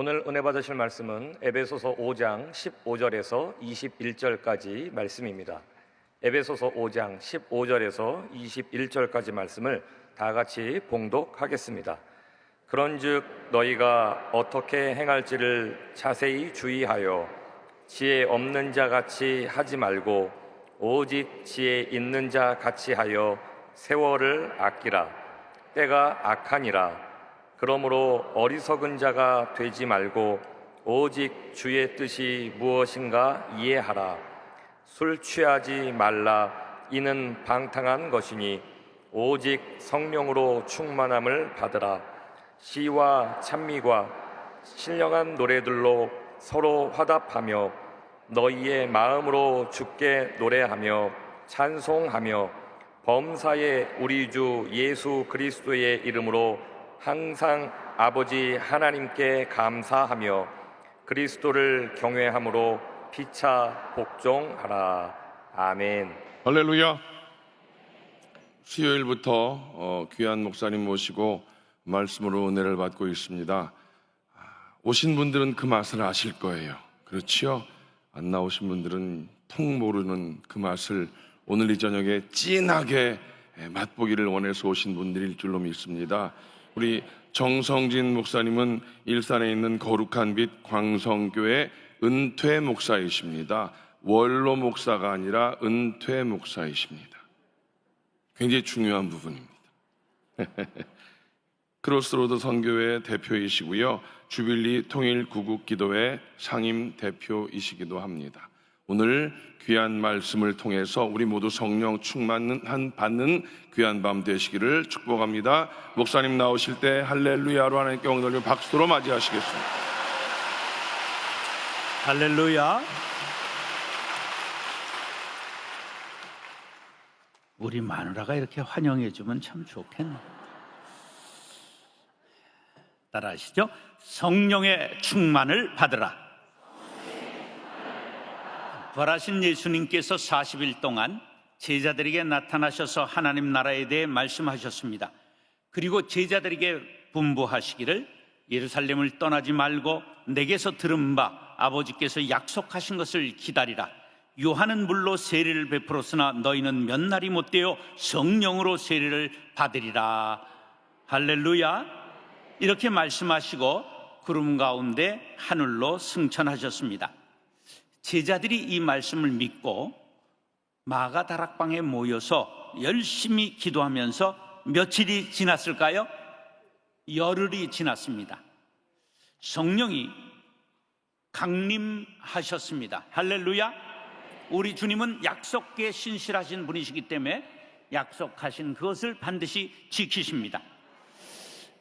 오늘 은혜 받으실 말씀은 에베소서 5장 15절에서 21절까지 말씀입니다. 에베소서 5장 15절에서 21절까지 말씀을 다 같이 봉독하겠습니다. 그런즉 너희가 어떻게 행할지를 자세히 주의하여 지혜 없는 자 같이 하지 말고 오직 지혜 있는 자 같이 하여 세월을 아끼라. 때가 악하니라. 그러므로 어리석은 자가 되지 말고 오직 주의 뜻이 무엇인가 이해하라. 술 취하지 말라. 이는 방탕한 것이니 오직 성령으로 충만함을 받으라. 시와 찬미와 신령한 노래들로 서로 화답하며 너희의 마음으로 주께 노래하며 찬송하며 범사의 우리 주 예수 그리스도의 이름으로 항상 아버지 하나님께 감사하며 그리스도를 경외함으로 피차 복종하라. 아멘. 할렐루야. 수요일부터 귀한 목사님 모시고 말씀으로 은혜를 받고 있습니다. 오신 분들은 그 맛을 아실 거예요. 그렇지요? 안 나오신 분들은 통 모르는 그 맛을 오늘 이 저녁에 진하게 맛보기를 원해서 오신 분들일 줄로 믿습니다. 우리 정성진 목사님은 일산에 있는 거룩한 빛 광성교회 은퇴 목사이십니다. 원로 목사가 아니라 은퇴 목사이십니다. 굉장히 중요한 부분입니다. 크로스로드 선교회 대표이시고요, 주빌리 통일 구국기도회 상임 대표이시기도 합니다. 오늘 귀한 말씀을 통해서 우리 모두 성령 충만 받는 귀한 밤 되시기를 축복합니다. 목사님 나오실 때 할렐루야로 하나님께 엉덩이를 박수로 맞이하시겠습니다. 할렐루야. 우리 마누라가 이렇게 환영해 주면 참 좋겠네. 따라하시죠. 성령의 충만을 받으라. 부활하신 예수님께서 40일 동안 제자들에게 나타나셔서 하나님 나라에 대해 말씀하셨습니다. 그리고 제자들에게 분부하시기를 예루살렘을 떠나지 말고 내게서 들은 바 아버지께서 약속하신 것을 기다리라. 요한은 물로 세례를 베풀었으나 너희는 몇 날이 못되어 성령으로 세례를 받으리라. 할렐루야. 이렇게 말씀하시고 구름 가운데 하늘로 승천하셨습니다. 제자들이 이 말씀을 믿고 마가 다락방에 모여서 열심히 기도하면서 며칠이 지났을까요? 열흘이 지났습니다. 성령이 강림하셨습니다. 할렐루야. 우리 주님은 약속에 신실하신 분이시기 때문에 약속하신 그것을 반드시 지키십니다.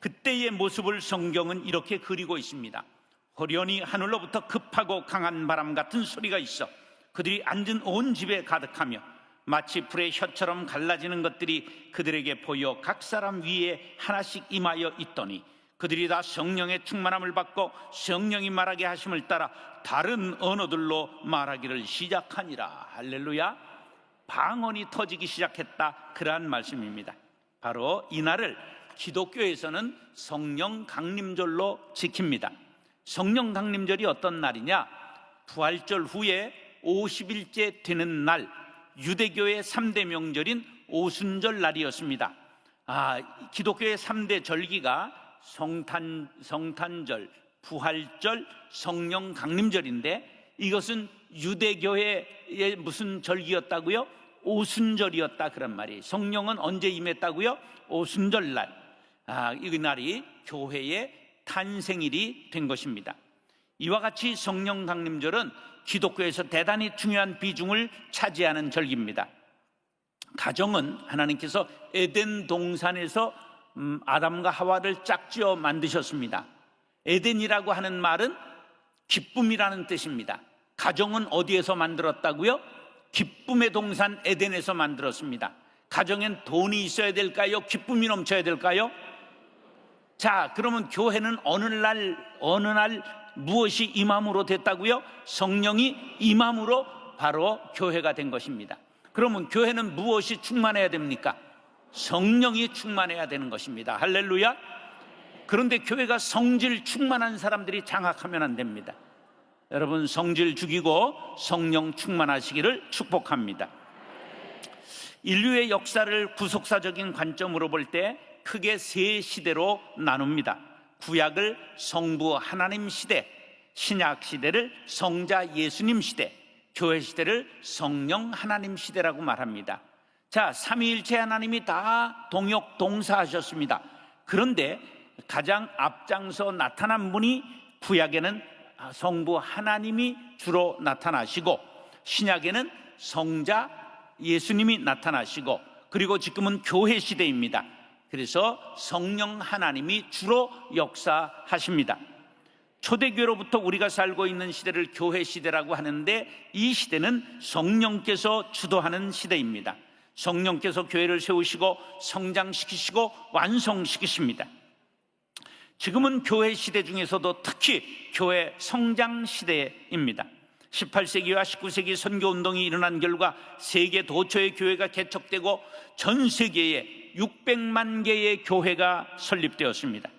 그때의 모습을 성경은 이렇게 그리고 있습니다. 호련히 하늘로부터 급하고 강한 바람 같은 소리가 있어 그들이 앉은 온 집에 가득하며 마치 불의 혀처럼 갈라지는 것들이 그들에게 보여 각 사람 위에 하나씩 임하여 있더니 그들이 다 성령의 충만함을 받고 성령이 말하게 하심을 따라 다른 언어들로 말하기를 시작하니라. 할렐루야. 방언이 터지기 시작했다, 그러한 말씀입니다. 바로 이날을 기독교에서는 성령 강림절로 지킵니다. 성령 강림절이 어떤 날이냐? 부활절 후에 50일째 되는 날, 유대교의 3대 명절인 오순절 날이었습니다. 기독교의 3대 절기가 성탄절, 부활절, 성령 강림절인데 이것은 유대교회의 무슨 절기였다고요? 오순절이었다, 그런 말이에요. 성령은 언제 임했다고요? 오순절 날. 이 날이 교회의 탄생일이 된 것입니다. 이와 같이 성령 강림절은 기독교에서 대단히 중요한 비중을 차지하는 절기입니다. 가정은 하나님께서 에덴 동산에서 아담과 하와를 짝지어 만드셨습니다. 에덴이라고 하는 말은 기쁨이라는 뜻입니다. 가정은 어디에서 만들었다고요? 기쁨의 동산 에덴에서 만들었습니다. 가정엔 돈이 있어야 될까요? 기쁨이 넘쳐야 될까요? 자, 그러면 교회는 어느 날 무엇이 임함으로 됐다고요? 성령이 임함으로 바로 교회가 된 것입니다. 그러면 교회는 무엇이 충만해야 됩니까? 성령이 충만해야 되는 것입니다. 할렐루야. 그런데 교회가 성질 충만한 사람들이 장악하면 안 됩니다. 여러분, 성질 죽이고 성령 충만하시기를 축복합니다. 인류의 역사를 구속사적인 관점으로 볼 때 크게 세 시대로 나눕니다. 구약을 성부 하나님 시대, 신약 시대를 성자 예수님 시대, 교회 시대를 성령 하나님 시대라고 말합니다. 자, 삼위일체 하나님이 다 동역 동사하셨습니다. 그런데 가장 앞장서 나타난 분이 구약에는 성부 하나님이 주로 나타나시고, 신약에는 성자 예수님이 나타나시고, 그리고 지금은 교회 시대입니다. 그래서 성령 하나님이 주로 역사하십니다. 초대교회로부터 우리가 살고 있는 시대를 교회 시대라고 하는데, 이 시대는 성령께서 주도하는 시대입니다. 성령께서 교회를 세우시고 성장시키시고 완성시키십니다. 지금은 교회 시대 중에서도 특히 교회 성장 시대입니다. 18세기와 19세기 선교운동이 일어난 결과 세계 도처의 교회가 개척되고 전 세계에 600만 개의 교회가 설립되었습니다.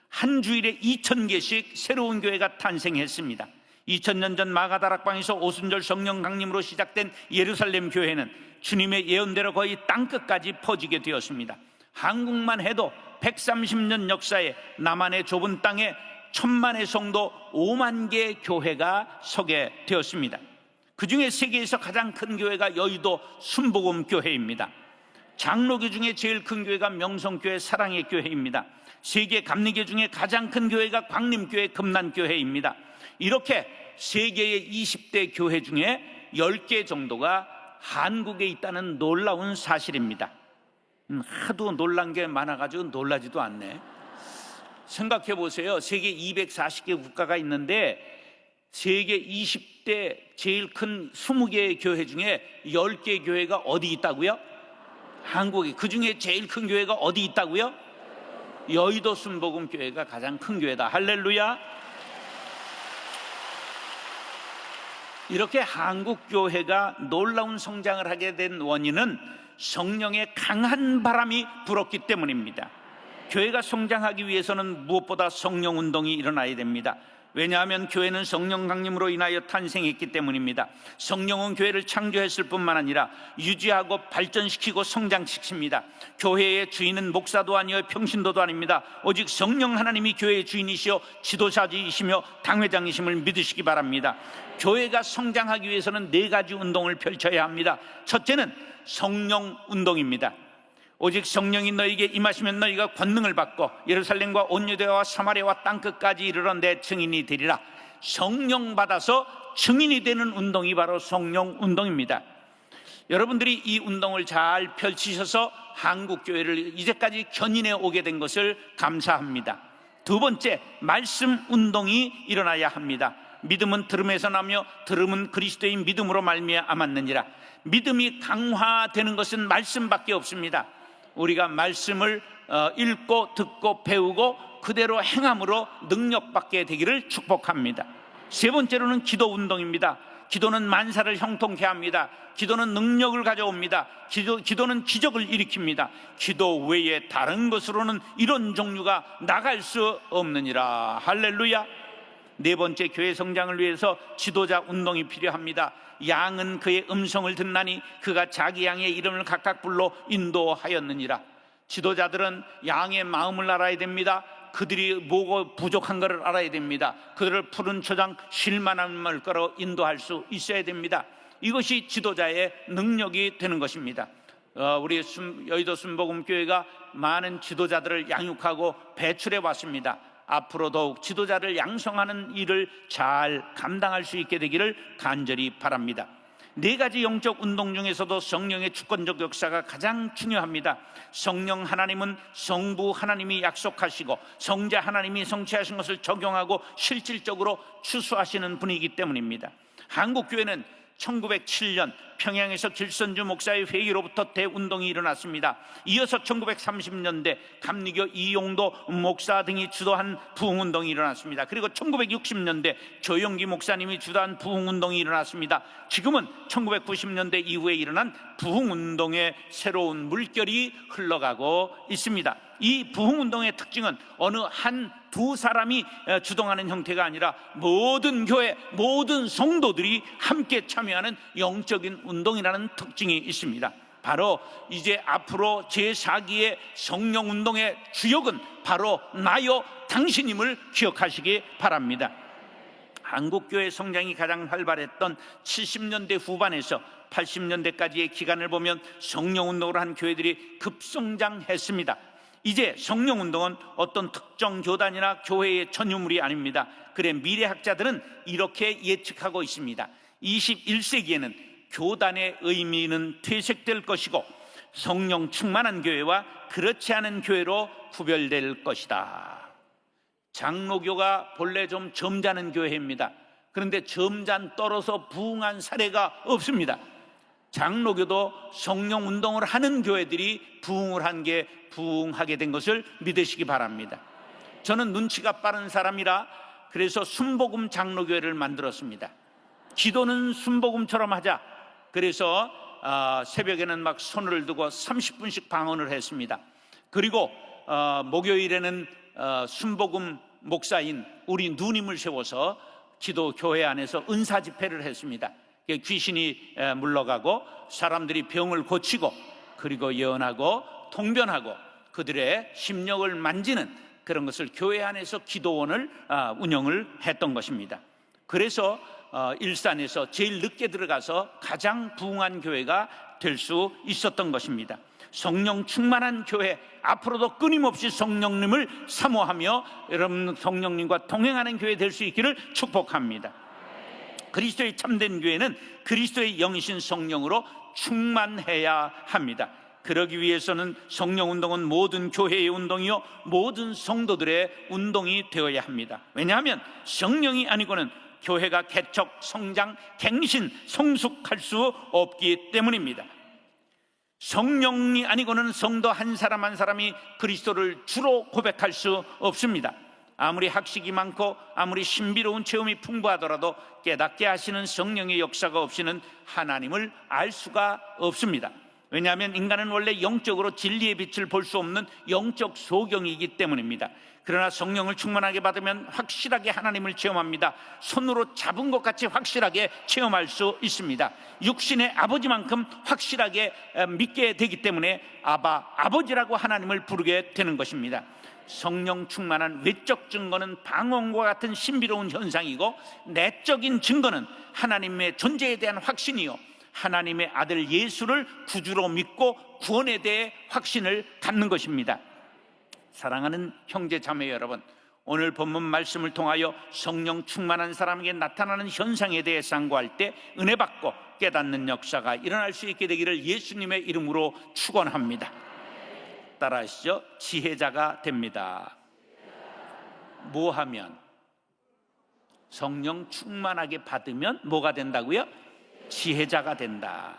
한 주일에 2,000개씩 새로운 교회가 탄생했습니다. 2000년 전 마가다락방에서 오순절 성령 강림으로 시작된 예루살렘 교회는 주님의 예언대로 거의 땅끝까지 퍼지게 되었습니다. 한국만 해도 130년 역사에 남한의 좁은 땅에 1000만의 성도 5만 개의 교회가 서게 되었습니다. 그 중에 세계에서 가장 큰 교회가 여의도 순복음 교회입니다. 장로교 중에 제일 큰 교회가 명성교회 사랑의 교회입니다. 세계 감리교 중에 가장 큰 교회가 광림교회 금난교회입니다. 이렇게 세계의 20대 교회 중에 10개 정도가 한국에 있다는 놀라운 사실입니다. 하도 놀란 게 많아가지고 놀라지도 않네. 생각해 보세요. 세계 240개 국가가 있는데 세계 20대 제일 큰 20개의 교회 중에 10개 교회가 어디 있다고요? 한국에. 그 중에 제일 큰 교회가 어디 있다고요? 여의도 순복음 교회가 가장 큰 교회다. 할렐루야. 이렇게 한국 교회가 놀라운 성장을 하게 된 원인은 성령의 강한 바람이 불었기 때문입니다. 교회가 성장하기 위해서는 무엇보다 성령 운동이 일어나야 됩니다. 왜냐하면 교회는 성령 강림으로 인하여 탄생했기 때문입니다. 성령은 교회를 창조했을 뿐만 아니라 유지하고 발전시키고 성장시킵니다. 교회의 주인은 목사도 아니요 평신도도 아닙니다. 오직 성령 하나님이 교회의 주인이시요 지도자이시며 당회장이심을 믿으시기 바랍니다. 교회가 성장하기 위해서는 4가지 운동을 펼쳐야 합니다. 첫째는 성령 운동입니다. 오직 성령이 너희에게 임하시면 너희가 권능을 받고 예루살렘과 온 유대와 사마리아와 땅끝까지 이르러 내 증인이 되리라. 성령 받아서 증인이 되는 운동이 바로 성령 운동입니다. 여러분들이 이 운동을 잘 펼치셔서 한국교회를 이제까지 견인해 오게 된 것을 감사합니다. 두 번째, 말씀 운동이 일어나야 합니다. 믿음은 들음에서 나며 들음은 그리스도의 믿음으로 말미암았느니라. 믿음이 강화되는 것은 말씀밖에 없습니다. 우리가 말씀을 읽고 듣고 배우고 그대로 행함으로 능력받게 되기를 축복합니다. 세 번째로는 기도 운동입니다. 기도는 만사를 형통케 합니다. 기도는 능력을 가져옵니다. 기도는 기적을 일으킵니다. 기도 외에 다른 것으로는 이런 종류가 나갈 수 없느니라. 할렐루야. 네 번째, 교회 성장을 위해서 지도자 운동이 필요합니다. 양은 그의 음성을 듣나니 그가 자기 양의 이름을 각각 불러 인도하였느니라. 지도자들은 양의 마음을 알아야 됩니다. 그들이 뭐가 부족한 것을 알아야 됩니다. 그들을 푸른 초장 쉴만한 물가로 인도할 수 있어야 됩니다. 이것이 지도자의 능력이 되는 것입니다. 우리 여의도 순복음교회가 많은 지도자들을 양육하고 배출해 왔습니다. 앞으로 더욱 지도자를 양성하는 일을 잘 감당할 수 있게 되기를 간절히 바랍니다. 4가지 영적 운동 중에서도 성령의 주권적 역사가 가장 중요합니다. 성령 하나님은 성부 하나님이 약속하시고 성자 하나님이 성취하신 것을 적용하고 실질적으로 추수하시는 분이기 때문입니다. 한국교회는 1907년 평양에서 길선주 목사의 회의로부터 대운동이 일어났습니다. 이어서 1930년대 감리교 이용도 목사 등이 주도한 부흥운동이 일어났습니다. 그리고 1960년대 조영기 목사님이 주도한 부흥운동이 일어났습니다. 지금은 1990년대 이후에 일어난 부흥운동의 새로운 물결이 흘러가고 있습니다. 이 부흥운동의 특징은 어느 두 사람이 주동하는 형태가 아니라 모든 교회, 모든 성도들이 함께 참여하는 영적인 운동이라는 특징이 있습니다. 바로 이제 앞으로 제4기의 성령운동의 주역은 바로 나요 당신임을 기억하시기 바랍니다. 한국교회 성장이 가장 활발했던 70년대 후반에서 80년대까지의 기간을 보면 성령운동을 한 교회들이 급성장했습니다. 이제 성령운동은 어떤 특정 교단이나 교회의 전유물이 아닙니다. 그래 미래학자들은 이렇게 예측하고 있습니다. 21세기에는 교단의 의미는 퇴색될 것이고 성령 충만한 교회와 그렇지 않은 교회로 구별될 것이다. 장로교가 본래 좀 점잖은 교회입니다. 그런데 점잔 떨어서 부흥한 사례가 없습니다. 장로교도 성령 운동을 하는 교회들이 부흥하게 된 것을 믿으시기 바랍니다. 저는 눈치가 빠른 사람이라 그래서 순복음 장로교회를 만들었습니다. 기도는 순복음처럼 하자. 그래서 새벽에는 막 손을 두고 30분씩 방언을 했습니다. 그리고 목요일에는 순복음 목사인 우리 누님을 세워서 기도 교회 안에서 은사 집회를 했습니다. 귀신이 물러가고 사람들이 병을 고치고 그리고 예언하고 통변하고 그들의 심령을 만지는 그런 것을 교회 안에서 기도원을 운영을 했던 것입니다. 그래서 일산에서 제일 늦게 들어가서 가장 부흥한 교회가 될 수 있었던 것입니다. 성령 충만한 교회, 앞으로도 끊임없이 성령님을 사모하며 여러분 성령님과 동행하는 교회 될 수 있기를 축복합니다. 그리스도의 참된 교회는 그리스도의 영이신 성령으로 충만해야 합니다. 그러기 위해서는 성령운동은 모든 교회의 운동이요 모든 성도들의 운동이 되어야 합니다. 왜냐하면 성령이 아니고는 교회가 개척, 성장, 갱신, 성숙할 수 없기 때문입니다. 성령이 아니고는 성도 한 사람 한 사람이 그리스도를 주로 고백할 수 없습니다. 아무리 학식이 많고 아무리 신비로운 체험이 풍부하더라도 깨닫게 하시는 성령의 역사가 없이는 하나님을 알 수가 없습니다. 왜냐하면 인간은 원래 영적으로 진리의 빛을 볼 수 없는 영적 소경이기 때문입니다. 그러나 성령을 충만하게 받으면 확실하게 하나님을 체험합니다. 손으로 잡은 것 같이 확실하게 체험할 수 있습니다. 육신의 아버지만큼 확실하게 믿게 되기 때문에 아버지라고 하나님을 부르게 되는 것입니다. 성령 충만한 외적 증거는 방언과 같은 신비로운 현상이고 내적인 증거는 하나님의 존재에 대한 확신이요 하나님의 아들 예수를 구주로 믿고 구원에 대해 확신을 갖는 것입니다. 사랑하는 형제 자매 여러분, 오늘 본문 말씀을 통하여 성령 충만한 사람에게 나타나는 현상에 대해 상고할 때 은혜 받고 깨닫는 역사가 일어날 수 있게 되기를 예수님의 이름으로 축원합니다. 따라하시죠. 지혜자가 됩니다. 뭐 하면? 성령 충만하게 받으면 뭐가 된다고요? 지혜자가 된다.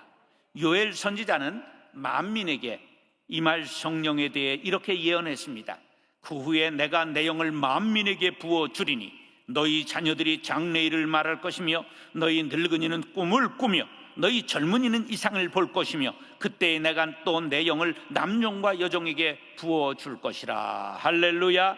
요엘 선지자는 만민에게 이 말 성령에 대해 이렇게 예언했습니다. 그 후에 내가 내 영을 만민에게 부어주리니 너희 자녀들이 장래일을 말할 것이며 너희 늙은이는 꿈을 꾸며 너희 젊은이는 이상을 볼 것이며 그때에 내가 또 내 영을 남종과 여종에게 부어줄 것이라. 할렐루야.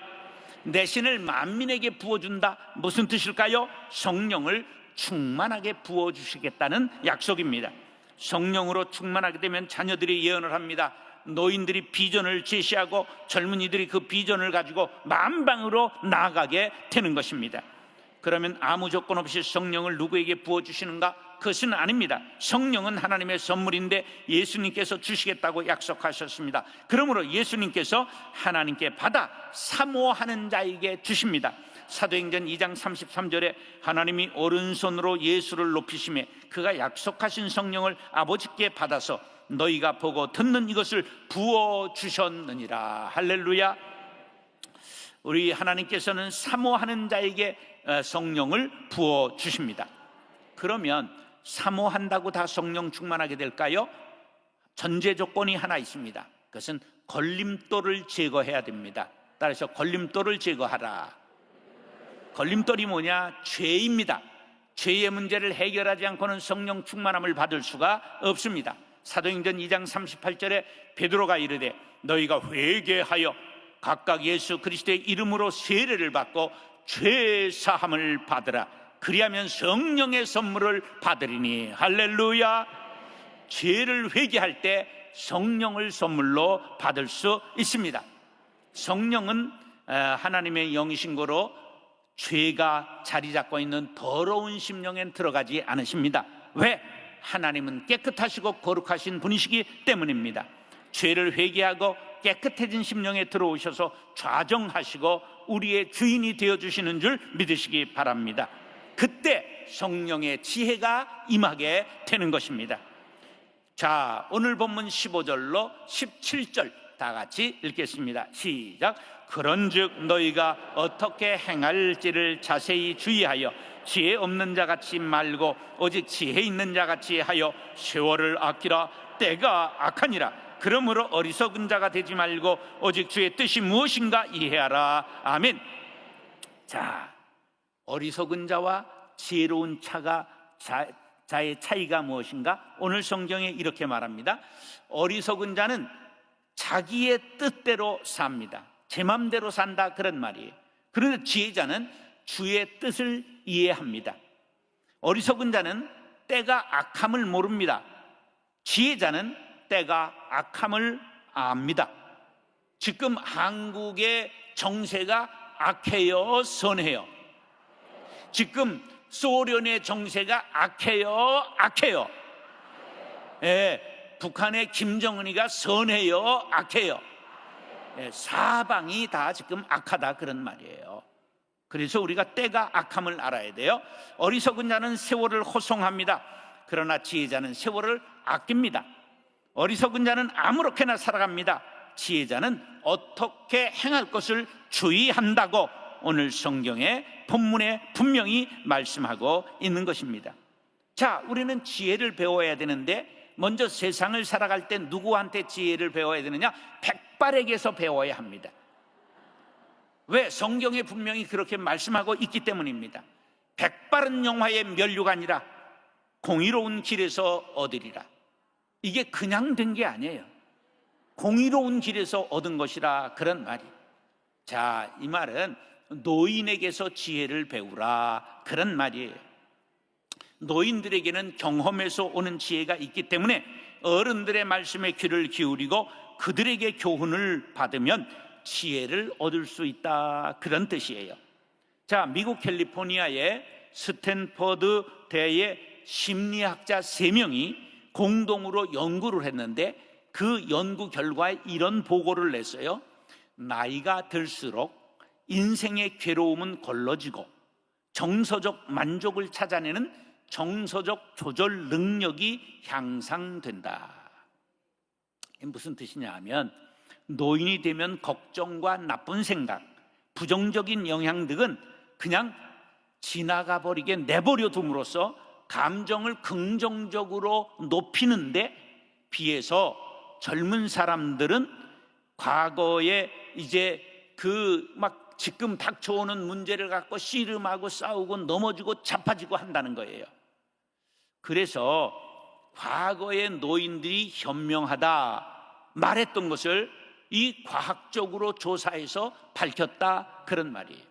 내 신을 만민에게 부어준다. 무슨 뜻일까요? 성령을 충만하게 부어주시겠다는 약속입니다. 성령으로 충만하게 되면 자녀들이 예언을 합니다. 노인들이 비전을 제시하고 젊은이들이 그 비전을 가지고 만방으로 나아가게 되는 것입니다. 그러면 아무 조건 없이 성령을 누구에게 부어주시는가? 그것은 아닙니다. 성령은 하나님의 선물인데 예수님께서 주시겠다고 약속하셨습니다. 그러므로 예수님께서 하나님께 받아 사모하는 자에게 주십니다. 사도행전 2장 33절에 하나님이 오른손으로 예수를 높이시매 그가 약속하신 성령을 아버지께 받아서 너희가 보고 듣는 이것을 부어주셨느니라. 할렐루야. 우리 하나님께서는 사모하는 자에게 성령을 부어주십니다. 그러면 사모한다고 다 성령 충만하게 될까요? 전제 조건이 하나 있습니다. 그것은 걸림돌을 제거해야 됩니다. 따라서 걸림돌을 제거하라. 걸림돌이 뭐냐? 죄입니다. 죄의 문제를 해결하지 않고는 성령 충만함을 받을 수가 없습니다. 사도행전 2장 38절에 베드로가 이르되 너희가 회개하여 각각 예수 그리스도의 이름으로 세례를 받고 죄 사함을 받으라. 그리하면 성령의 선물을 받으리니. 할렐루야. 죄를 회개할 때 성령을 선물로 받을 수 있습니다. 성령은 하나님의 영이신 거로 죄가 자리 잡고 있는 더러운 심령엔 들어가지 않으십니다. 왜? 하나님은 깨끗하시고 거룩하신 분이시기 때문입니다. 죄를 회개하고 깨끗해진 심령에 들어오셔서 좌정하시고 우리의 주인이 되어주시는 줄 믿으시기 바랍니다. 그때 성령의 지혜가 임하게 되는 것입니다. 자, 오늘 본문 15절로 17절 다 같이 읽겠습니다. 시작. 그런즉 너희가 어떻게 행할지를 자세히 주의하여 지혜 없는 자같이 말고 오직 지혜 있는 자같이 하여 세월을 아끼라. 때가 악하니라. 그러므로 어리석은 자가 되지 말고 오직 주의 뜻이 무엇인가 이해하라. 아멘. 자, 어리석은 자와 지혜로운 자의 차이가 무엇인가? 오늘 성경에 이렇게 말합니다. 어리석은 자는 자기의 뜻대로 삽니다. 제 맘대로 산다, 그런 말이에요. 그런데 지혜자는 주의 뜻을 이해합니다. 어리석은 자는 때가 악함을 모릅니다. 지혜자는 때가 악함을 압니다. 지금 한국의 정세가 악해요, 선해요? 지금 소련의 정세가 악해요, 악해요? 예, 북한의 김정은이가 선해요, 악해요? 예, 사방이 다 지금 악하다, 그런 말이에요. 그래서 우리가 때가 악함을 알아야 돼요. 어리석은 자는 세월을 호송합니다. 그러나 지혜자는 세월을 아낍니다. 어리석은 자는 아무렇게나 살아갑니다. 지혜자는 어떻게 행할 것을 주의한다고 오늘 성경의 본문에 분명히 말씀하고 있는 것입니다. 자, 우리는 지혜를 배워야 되는데 먼저 세상을 살아갈 때 누구한테 지혜를 배워야 되느냐? 백발에게서 배워야 합니다. 왜? 성경에 분명히 그렇게 말씀하고 있기 때문입니다. 백발은 영화의 면류가 아니라 공의로운 길에서 얻으리라. 이게 그냥 된 게 아니에요. 공의로운 길에서 얻은 것이라, 그런 말이. 자, 이 말은 노인에게서 지혜를 배우라, 그런 말이에요. 노인들에게는 경험에서 오는 지혜가 있기 때문에 어른들의 말씀에 귀를 기울이고 그들에게 교훈을 받으면 지혜를 얻을 수 있다, 그런 뜻이에요. 자, 미국 캘리포니아의 스탠퍼드 대의 심리학자 3명이 공동으로 연구를 했는데 그 연구 결과에 이런 보고를 냈어요. 나이가 들수록 인생의 괴로움은 걸러지고 정서적 만족을 찾아내는 정서적 조절 능력이 향상된다. 이게 무슨 뜻이냐 하면 노인이 되면 걱정과 나쁜 생각, 부정적인 영향 등은 그냥 지나가 버리게 내버려 둠으로써 감정을 긍정적으로 높이는데 비해서 젊은 사람들은 과거에 이제 막 지금 닥쳐오는 문제를 갖고 씨름하고 싸우고 넘어지고 자빠지고 한다는 거예요. 그래서 과거의 노인들이 현명하다 말했던 것을 이 과학적으로 조사해서 밝혔다, 그런 말이에요.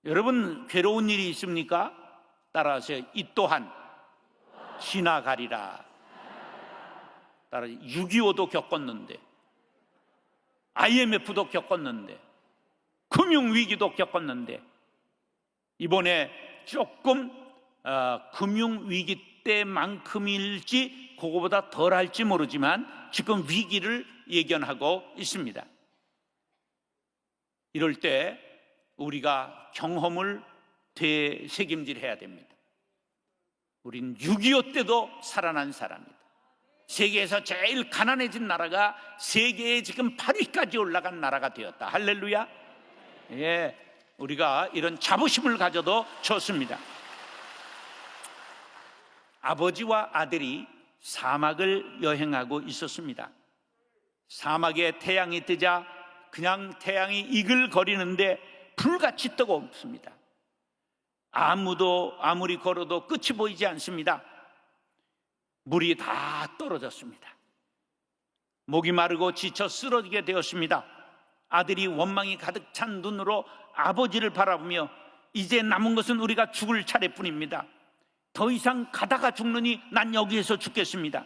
여러분, 괴로운 일이 있습니까? 따라하세요. 이 또한 지나가리라. 따라 6.25도 겪었는데, IMF도 겪었는데, 금융위기도 겪었는데, 이번에 조금 금융위기 때만큼일지 그거보다 덜 할지 모르지만 지금 위기를 예견하고 있습니다. 이럴 때 우리가 경험을 되새김질해야 됩니다. 우린 6.25 때도 살아난 사람이다. 세계에서 제일 가난해진 나라가 세계에 지금 8위까지 올라간 나라가 되었다. 할렐루야. 예, 우리가 이런 자부심을 가져도 좋습니다. 아버지와 아들이 사막을 여행하고 있었습니다. 사막에 태양이 뜨자 그냥 태양이 이글거리는데 불같이 뜨겁습니다. 아무리 걸어도 끝이 보이지 않습니다. 물이 다 떨어졌습니다. 목이 마르고 지쳐 쓰러지게 되었습니다. 아들이 원망이 가득 찬 눈으로 아버지를 바라보며 이제 남은 것은 우리가 죽을 차례뿐입니다. 더 이상 가다가 죽느니 난 여기에서 죽겠습니다.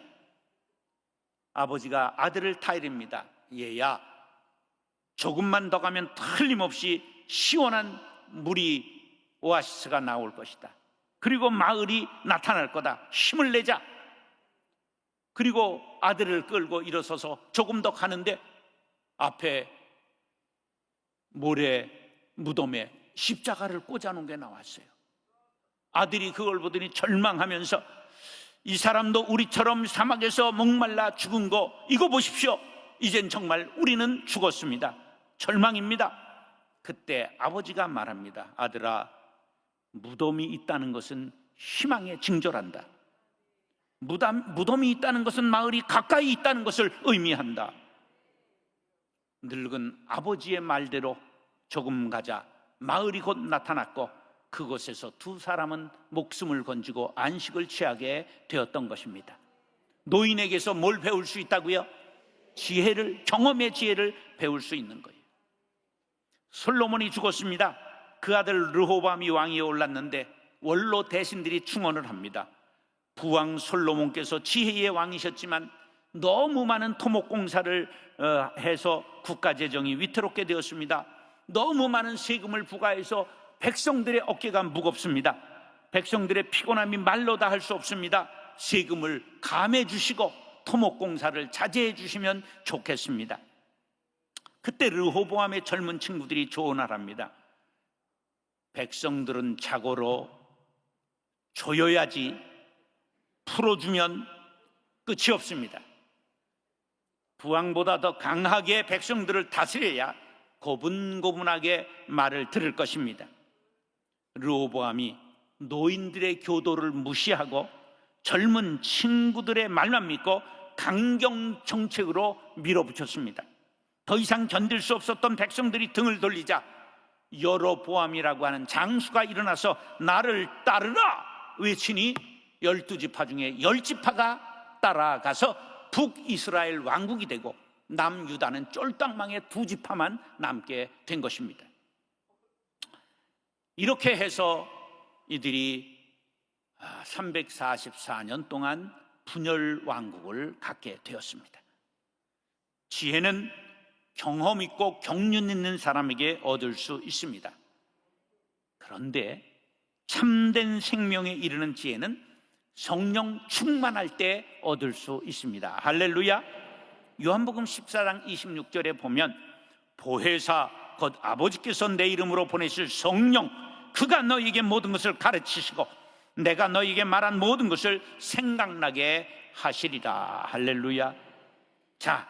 아버지가 아들을 타이릅니다. 얘야, 조금만 더 가면 틀림없이 시원한 물이 오아시스가 나올 것이다. 그리고 마을이 나타날 거다. 힘을 내자. 그리고 아들을 끌고 일어서서 조금 더 가는데 앞에 모래 무덤에 십자가를 꽂아놓은 게 나왔어요. 아들이 그걸 보더니 절망하면서 이 사람도 우리처럼 사막에서 목말라 죽은 거 이거 보십시오. 이젠 정말 우리는 죽었습니다. 절망입니다. 그때 아버지가 말합니다. 아들아, 무덤이 있다는 것은 희망의 징조란다. 무덤이 있다는 것은 마을이 가까이 있다는 것을 의미한다. 늙은 아버지의 말대로 조금 가자 마을이 곧 나타났고 그곳에서 두 사람은 목숨을 건지고 안식을 취하게 되었던 것입니다. 노인에게서 뭘 배울 수 있다고요? 경험의 지혜를 배울 수 있는 거예요. 솔로몬이 죽었습니다. 그 아들 르호보암이 왕위에 올랐는데 원로 대신들이 충언을 합니다. 부왕 솔로몬께서 지혜의 왕이셨지만 너무 많은 토목공사를 해서 국가재정이 위태롭게 되었습니다. 너무 많은 세금을 부과해서 백성들의 어깨가 무겁습니다. 백성들의 피곤함이 말로 다 할 수 없습니다. 세금을 감해 주시고 토목공사를 자제해 주시면 좋겠습니다. 그때 르호보암의 젊은 친구들이 조언을 합니다. 백성들은 자고로 조여야지 풀어주면 끝이 없습니다. 부왕보다 더 강하게 백성들을 다스려야 고분고분하게 말을 들을 것입니다. 르호보암이 노인들의 교도를 무시하고 젊은 친구들의 말만 믿고 강경 정책으로 밀어붙였습니다. 더 이상 견딜 수 없었던 백성들이 등을 돌리자 여로보암이라고 하는 장수가 일어나서 나를 따르라 외치니 12지파 중에 10지파가 따라가서 북이스라엘 왕국이 되고 남유다는 쫄딱망의 2지파만 남게 된 것입니다. 이렇게 해서 이들이 344년 동안 분열 왕국을 갖게 되었습니다. 지혜는 경험 있고 경륜 있는 사람에게 얻을 수 있습니다. 그런데 참된 생명에 이르는 지혜는 성령 충만할 때 얻을 수 있습니다. 할렐루야. 요한복음 14장 26절에 보면 보혜사 곧 아버지께서 내 이름으로 보내실 성령 그가 너희에게 모든 것을 가르치시고 내가 너희에게 말한 모든 것을 생각나게 하시리라. 할렐루야. 자,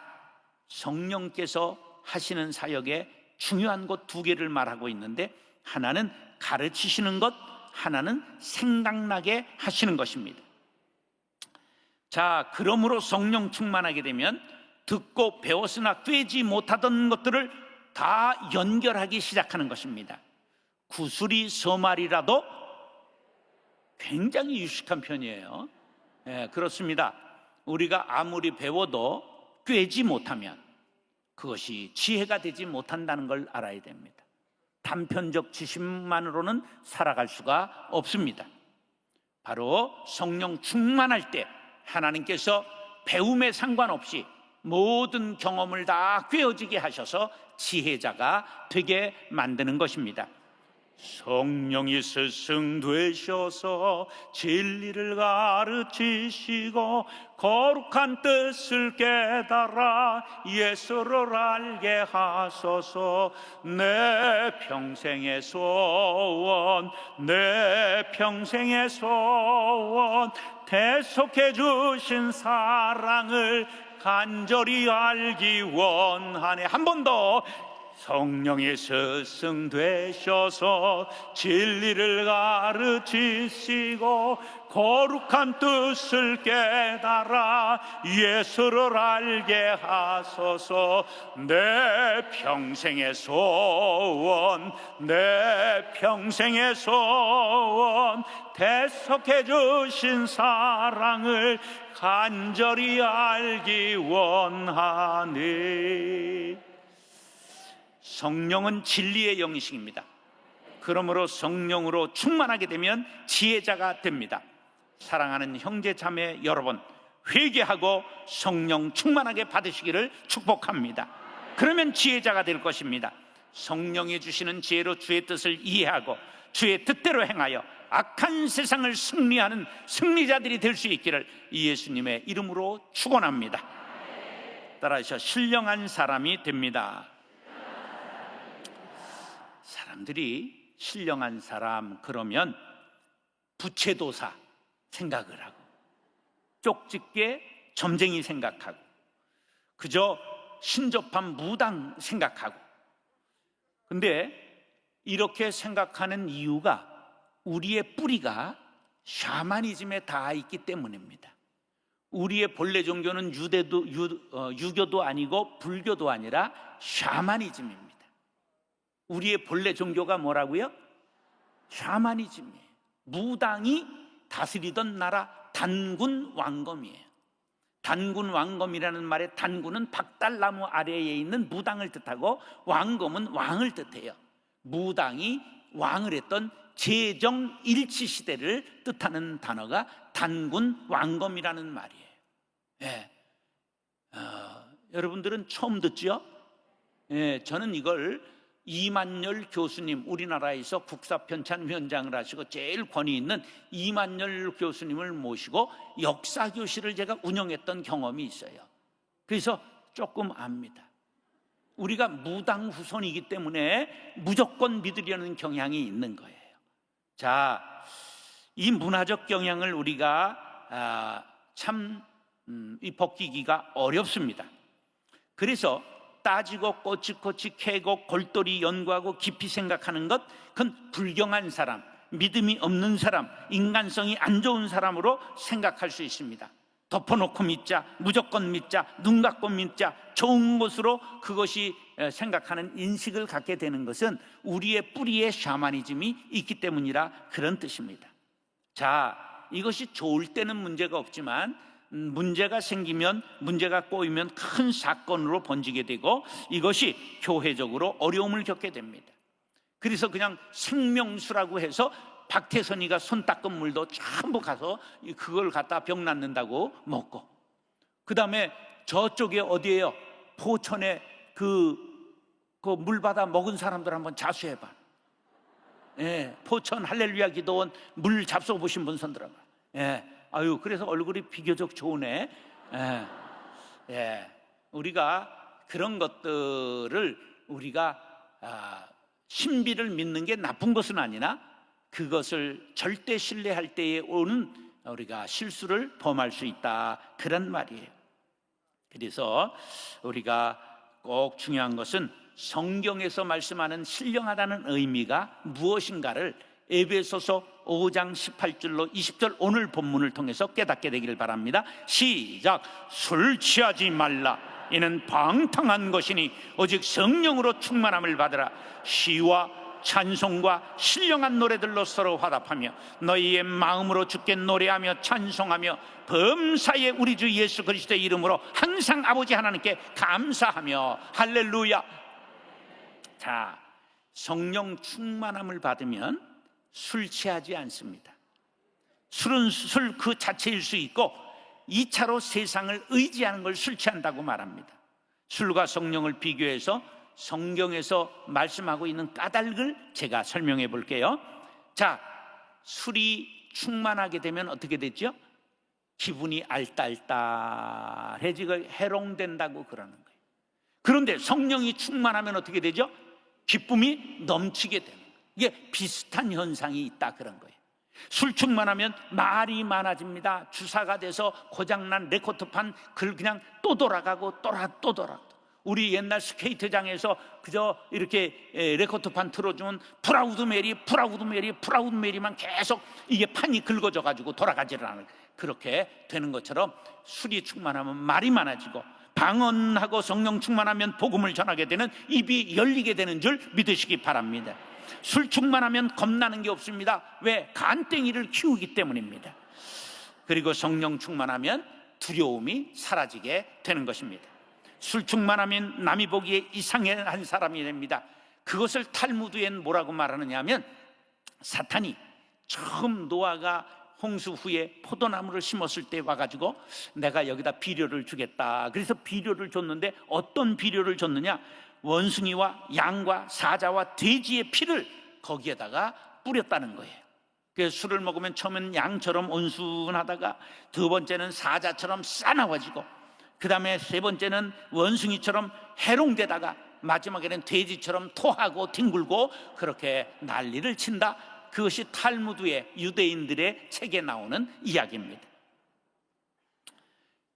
성령께서 하시는 사역에 중요한 것 2개를 말하고 있는데 하나는 가르치시는 것, 하나는 생각나게 하시는 것입니다. 자, 그러므로 성령 충만하게 되면 듣고 배웠으나 꿰지 못하던 것들을 다 연결하기 시작하는 것입니다. 구슬이 서말이라도 굉장히 유식한 편이에요. 그렇습니다. 우리가 아무리 배워도 꿰지 못하면 그것이 지혜가 되지 못한다는 걸 알아야 됩니다. 단편적 지식만으로는 살아갈 수가 없습니다. 바로 성령 충만할 때 하나님께서 배움에 상관없이 모든 경험을 다 꿰어지게 하셔서 지혜자가 되게 만드는 것입니다. 성령이 스승되셔서 진리를 가르치시고 거룩한 뜻을 깨달아 예수를 알게 하소서. 내 평생의 소원, 내 평생의 소원, 대속해 주신 사랑을 간절히 알기 원하네. 한 번 더 성령의 스승 되셔서 진리를 가르치시고 거룩한 뜻을 깨달아 예수를 알게 하소서. 내 평생의 소원, 내 평생의 소원, 대속해 주신 사랑을 간절히 알기 원하니. 성령은 진리의 영이십니다. 그러므로 성령으로 충만하게 되면 지혜자가 됩니다. 사랑하는 형제 자매 여러분, 회개하고 성령 충만하게 받으시기를 축복합니다. 그러면 지혜자가 될 것입니다. 성령이 주시는 지혜로 주의 뜻을 이해하고 주의 뜻대로 행하여 악한 세상을 승리하는 승리자들이 될 수 있기를 예수님의 이름으로 축원합니다. 따라하셔. 신령한 사람이 됩니다. 사람들이 신령한 사람 그러면 부채도사 생각을 하고 쪽집게 점쟁이 생각하고 그저 신접한 무당 생각하고. 근데 이렇게 생각하는 이유가 우리의 뿌리가 샤머니즘에 닿아 있기 때문입니다. 우리의 본래 종교는 유교도 아니고 불교도 아니라 샤머니즘입니다. 우리의 본래 종교가 뭐라고요? 샤머니즘이에요. 무당이 다스리던 나라 단군 왕검이에요. 단군 왕검이라는 말의 단군은 박달나무 아래에 있는 무당을 뜻하고 왕검은 왕을 뜻해요. 무당이 왕을 했던 제정일치 시대를 뜻하는 단어가 단군 왕검이라는 말이에요. 예. 여러분들은 처음 듣죠? 예, 저는 이걸 이만열 교수님, 우리나라에서 국사편찬 위원장을 하시고 제일 권위 있는 이만열 교수님을 모시고 역사교실을 제가 운영했던 경험이 있어요. 그래서 조금 압니다. 우리가 무당 후손이기 때문에 무조건 믿으려는 경향이 있는 거예요. 자, 이 문화적 경향을 우리가 이 벗기기가 어렵습니다. 그래서 따지고 꼬치꼬치 캐고 골똘히 연구하고 깊이 생각하는 것, 그건 불경한 사람, 믿음이 없는 사람, 인간성이 안 좋은 사람으로 생각할 수 있습니다. 덮어놓고 믿자, 무조건 믿자, 눈 감고 믿자, 좋은 것으로 그것이 생각하는 인식을 갖게 되는 것은 우리의 뿌리에 샤머니즘이 있기 때문이라 그런 뜻입니다. 자, 이것이 좋을 때는 문제가 없지만 문제가 생기면, 문제가 꼬이면 큰 사건으로 번지게 되고 이것이 교회적으로 어려움을 겪게 됩니다. 그래서 그냥 생명수라고 해서 박태선이가 손 닦은 물도 전부 가서 그걸 갖다 병 낫는다고 먹고, 그 다음에 저쪽에 어디에요? 포천에 그 물 받아 먹은 사람들 한번 자수해봐. 예, 포천 할렐루야 기도원 물 잡숴 보신 분 손 들어봐. 예, 아유, 그래서 얼굴이 비교적 좋으네. 예, 예, 우리가 그런 것들을 우리가 신비를 믿는 게 나쁜 것은 아니나 그것을 절대 신뢰할 때에 오는 우리가 실수를 범할 수 있다, 그런 말이에요. 그래서 우리가 꼭 중요한 것은 성경에서 말씀하는 신령하다는 의미가 무엇인가를 에베소서 5장 18절로 20절 오늘 본문을 통해서 깨닫게 되기를 바랍니다. 시작. 술 취하지 말라. 이는 방탕한 것이니 오직 성령으로 충만함을 받으라. 시와 찬송과 신령한 노래들로 서로 화답하며 너희의 마음으로 주께 노래하며 찬송하며 범사에 우리 주 예수 그리스도의 이름으로 항상 아버지 하나님께 감사하며. 할렐루야. 자, 성령 충만함을 받으면 술 취하지 않습니다. 술은 술 그 자체일 수 있고 2차로 세상을 의지하는 걸 술 취한다고 말합니다. 술과 성령을 비교해서 성경에서 말씀하고 있는 까닭을 제가 설명해 볼게요. 자, 술이 충만하게 되면 어떻게 되죠? 기분이 알딸딸해지고 해롱된다고 그러는 거예요. 그런데 성령이 충만하면 어떻게 되죠? 기쁨이 넘치게 되는 거예요. 이게 비슷한 현상이 있다, 그런 거예요. 술 충만하면 말이 많아집니다. 주사가 돼서 고장난 레코드판 그걸 그냥 또 돌아가고 또 돌아가고 우리 옛날 스케이트장에서 그저 이렇게 레코드판 틀어주면 프라우드 메리, 프라우드 메리, 프라우드 메리만 계속 이게 판이 긁어져 가지고 돌아가지를 않은, 그렇게 되는 것처럼 술이 충만하면 말이 많아지고 방언하고 성령 충만하면 복음을 전하게 되는 입이 열리게 되는 줄 믿으시기 바랍니다. 술 충만하면 겁나는 게 없습니다. 왜? 간땡이를 키우기 때문입니다. 그리고 성령 충만하면 두려움이 사라지게 되는 것입니다. 술 충만하면 남이 보기에 이상한 사람이 됩니다. 그것을 탈무드엔 뭐라고 말하느냐 하면, 사탄이 처음 노아가 홍수 후에 포도나무를 심었을 때 와가지고 내가 여기다 비료를 주겠다, 그래서 비료를 줬는데 어떤 비료를 줬느냐, 원숭이와 양과 사자와 돼지의 피를 거기에다가 뿌렸다는 거예요. 그래서 술을 먹으면 처음엔 양처럼 온순하다가 두 번째는 사자처럼 싸나워지고 그 다음에 세 번째는 원숭이처럼 해롱되다가 마지막에는 돼지처럼 토하고 뒹굴고 그렇게 난리를 친다. 그것이 탈무드의 유대인들의 책에 나오는 이야기입니다.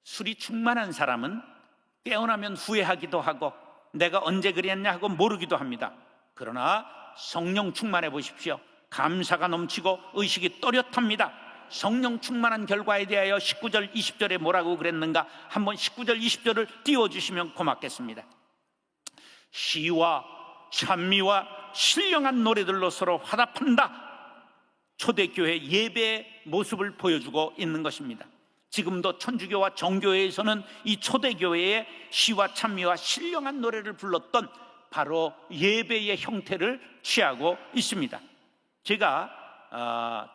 술이 충만한 사람은 깨어나면 후회하기도 하고 내가 언제 그랬냐 하고 모르기도 합니다. 그러나 성령 충만해 보십시오. 감사가 넘치고 의식이 또렷합니다. 성령 충만한 결과에 대하여 19절 20절에 뭐라고 그랬는가, 한번 19절 20절을 띄워주시면 고맙겠습니다. 시와 찬미와 신령한 노래들로 서로 화답한다. 초대교회 예배의 모습을 보여주고 있는 것입니다. 지금도 천주교와 정교회에서는 이 초대교회의 시와 찬미와 신령한 노래를 불렀던 바로 예배의 형태를 취하고 있습니다. 제가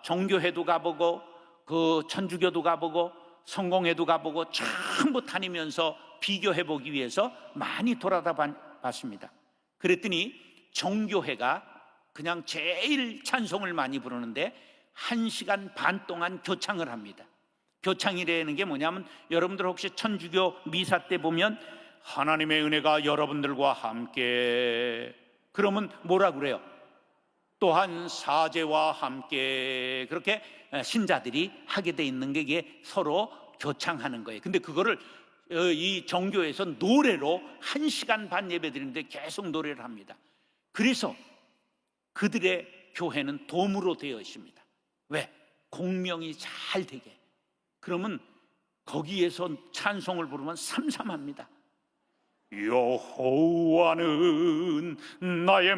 정교회도 가보고 그 천주교도 가보고 성공회도 가보고 전부 다니면서 비교해보기 위해서 많이 돌아다 봤습니다. 그랬더니 정교회가 그냥 제일 찬송을 많이 부르는데 1시간 반 동안 교창을 합니다. 교창이라는 게 뭐냐면, 여러분들 혹시 천주교 미사 때 보면 하나님의 은혜가 여러분들과 함께, 그러면 뭐라 그래요? 또한 사제와 함께, 그렇게 신자들이 하게 돼 있는 게 이게 서로 교창하는 거예요. 근데 그거를 이 정교에서 노래로 1시간 반 예배 드리는데 계속 노래를 합니다. 그래서 그들의 교회는 돔으로 되어 있습니다. 왜? 공명이 잘 되게. 그러면 거기에서 찬송을 부르면 삼삼합니다. 여호와는 나의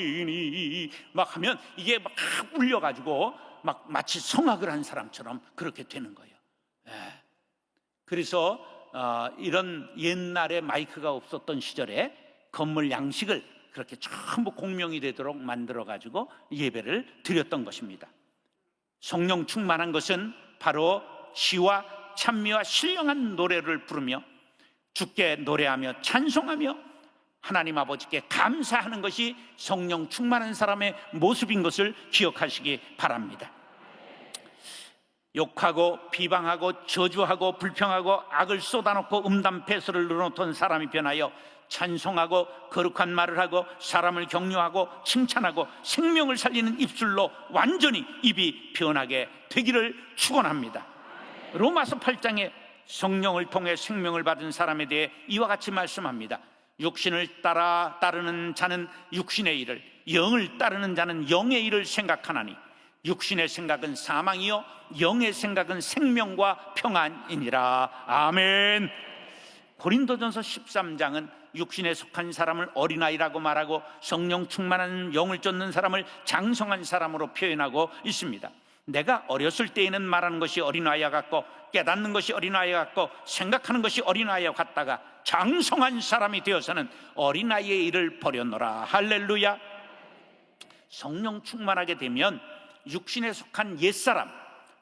목자시니 막 하면 이게 막 울려가지고 막 마치 성악을 한 사람처럼 그렇게 되는 거예요. 그래서 이런 옛날에 마이크가 없었던 시절에 건물 양식을 그렇게 전부 공명이 되도록 만들어가지고 예배를 드렸던 것입니다. 성령 충만한 것은 바로 시와 찬미와 신령한 노래를 부르며 주께 노래하며 찬송하며 하나님 아버지께 감사하는 것이 성령 충만한 사람의 모습인 것을 기억하시기 바랍니다. 욕하고 비방하고 저주하고 불평하고 악을 쏟아놓고 음담패설을 늘어놓던 사람이 변하여 찬송하고 거룩한 말을 하고 사람을 격려하고 칭찬하고 생명을 살리는 입술로 완전히 입이 변하게 되기를 축원합니다. 로마서 8장에 성령을 통해 생명을 받은 사람에 대해 이와 같이 말씀합니다. 육신을 따르는 자는 육신의 일을, 영을 따르는 자는 영의 일을 생각하나니 육신의 생각은 사망이요 영의 생각은 생명과 평안이니라. 아멘. 고린도전서 13장은 육신에 속한 사람을 어린아이라고 말하고 성령 충만한 영을 쫓는 사람을 장성한 사람으로 표현하고 있습니다. 내가 어렸을 때에는 말하는 것이 어린아이와 같고 깨닫는 것이 어린아이와 같고 생각하는 것이 어린아이와 같다가 장성한 사람이 되어서는 어린아이의 일을 버렸노라. 할렐루야. 성령 충만하게 되면 육신에 속한 옛사람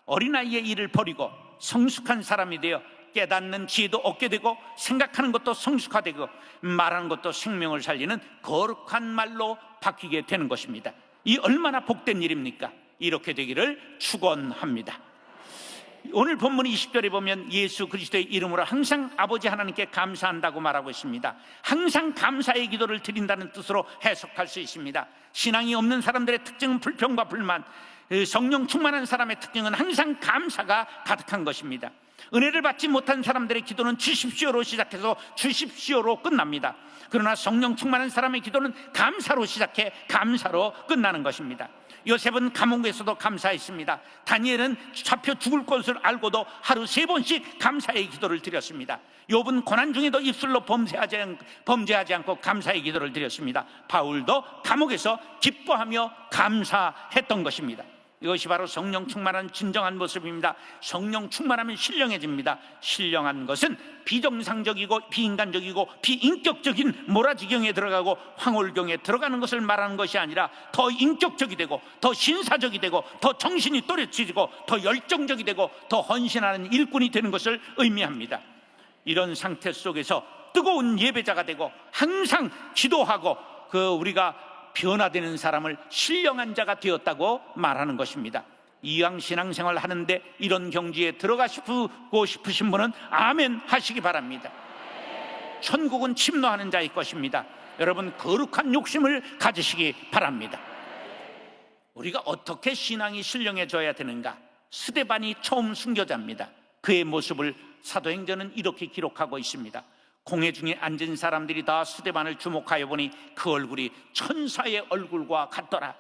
어린아이의 일을 버리고 성숙한 사람이 되어 깨닫는 지혜도 얻게 되고 생각하는 것도 성숙화되고 말하는 것도 생명을 살리는 거룩한 말로 바뀌게 되는 것입니다. 이 얼마나 복된 일입니까? 이렇게 되기를 축원합니다. 오늘 본문 20절에 보면 예수 그리스도의 이름으로 항상 아버지 하나님께 감사한다고 말하고 있습니다. 항상 감사의 기도를 드린다는 뜻으로 해석할 수 있습니다. 신앙이 없는 사람들의 특징은 불평과 불만, 성령 충만한 사람의 특징은 항상 감사가 가득한 것입니다. 은혜를 받지 못한 사람들의 기도는 주십시오로 시작해서 주십시오로 끝납니다. 그러나 성령 충만한 사람의 기도는 감사로 시작해 감사로 끝나는 것입니다. 요셉은 감옥에서도 감사했습니다. 다니엘은 잡혀 죽을 것을 알고도 하루 3번씩 감사의 기도를 드렸습니다. 욥은 고난 중에도 입술로 범죄하지 않고 감사의 기도를 드렸습니다. 바울도 감옥에서 기뻐하며 감사했던 것입니다. 이것이 바로 성령 충만한 진정한 모습입니다. 성령 충만하면 신령해집니다. 신령한 것은 비정상적이고 비인간적이고 비인격적인 몰아지경에 들어가고 황홀경에 들어가는 것을 말하는 것이 아니라 더 인격적이 되고 더 신사적이 되고 더 정신이 또렷해지고 더 열정적이 되고 더 헌신하는 일꾼이 되는 것을 의미합니다. 이런 상태 속에서 뜨거운 예배자가 되고 항상 기도하고 우리가 변화되는 사람을 신령한 자가 되었다고 말하는 것입니다. 이왕 신앙생활 하는데 이런 경지에 들어가시고 싶으신 분은 아멘 하시기 바랍니다. 천국은 침노하는 자의 것입니다. 여러분, 거룩한 욕심을 가지시기 바랍니다. 우리가 어떻게 신앙이 신령해져야 되는가? 스데반이 처음 순교자입니다. 그의 모습을 사도행전은 이렇게 기록하고 있습니다. 공회 중에 앉은 사람들이 다 스데반을 주목하여 보니 그 얼굴이 천사의 얼굴과 같더라.